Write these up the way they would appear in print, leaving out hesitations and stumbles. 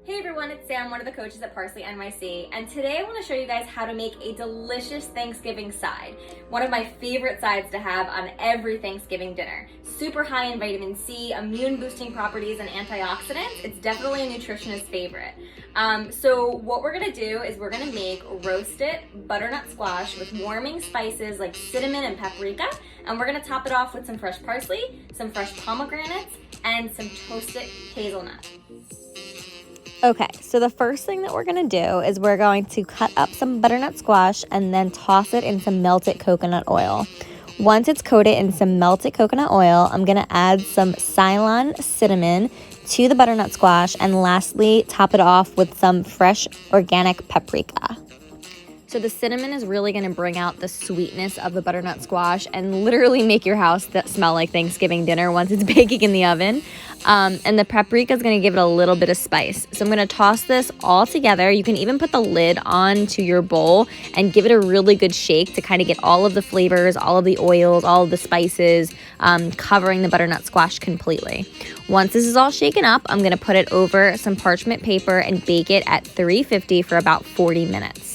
Hey everyone, it's Sam, one of the coaches at Parsley NYC, and today I want to show you guys how to make a delicious Thanksgiving side. One of my favorite sides to have on every Thanksgiving dinner. Super high in vitamin C, immune boosting properties, and antioxidants. It's definitely a nutritionist favorite. So what we're gonna do is we're gonna make roasted butternut squash with warming spices like cinnamon and paprika, and we're gonna top it off with some fresh parsley, some fresh pomegranates, and some toasted hazelnut. Okay, so the first thing that we're going to do is we're going to cut up some butternut squash and then toss it in some melted coconut oil. Once it's coated in some melted coconut oil, I'm going to add some Ceylon cinnamon to the butternut squash, and lastly, top it off with some fresh organic paprika. So the cinnamon is really going to bring out the sweetness of the butternut squash and literally make your house smell like Thanksgiving dinner once it's baking in the oven. And the paprika is going to give it a little bit of spice. So I'm going to toss this all together. You can even put the lid onto your bowl and give it a really good shake to kind of get all of the flavors, all of the oils, all of the spices, covering the butternut squash completely. Once this is all shaken up, I'm going to put it over some parchment paper and bake it at 350 for about 40 minutes.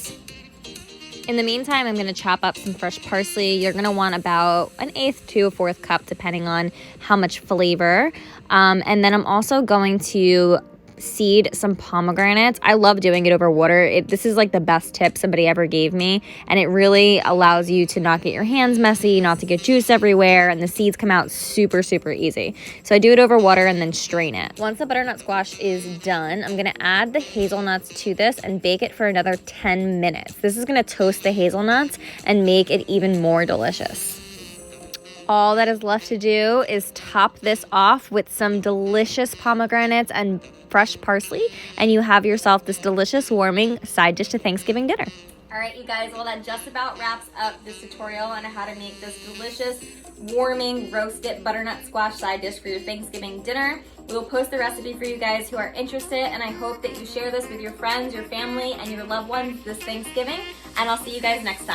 In the meantime, I'm going to chop up some fresh parsley. You're going to want about 1/8 to a 1/4 cup, depending on how much flavor. And then I'm also going to seed some pomegranates. I love doing it over water. This is like the best tip somebody ever gave me, and it really allows you to not get your hands messy, not to get juice everywhere, and the seeds come out super, super easy. So I do it over water and then strain it. Once the butternut squash is done, I'm gonna add the hazelnuts to this and bake it for another 10 minutes. This is gonna toast the hazelnuts and make it even more delicious. All that is left to do is top this off with some delicious pomegranates and fresh parsley, and you have yourself this delicious warming side dish to Thanksgiving dinner. All right, you guys, well, that just about wraps up this tutorial on how to make this delicious, warming, roasted butternut squash side dish for your Thanksgiving dinner. We will post the recipe for you guys who are interested, and I hope that you share this with your friends, your family, and your loved ones this Thanksgiving, and I'll see you guys next time.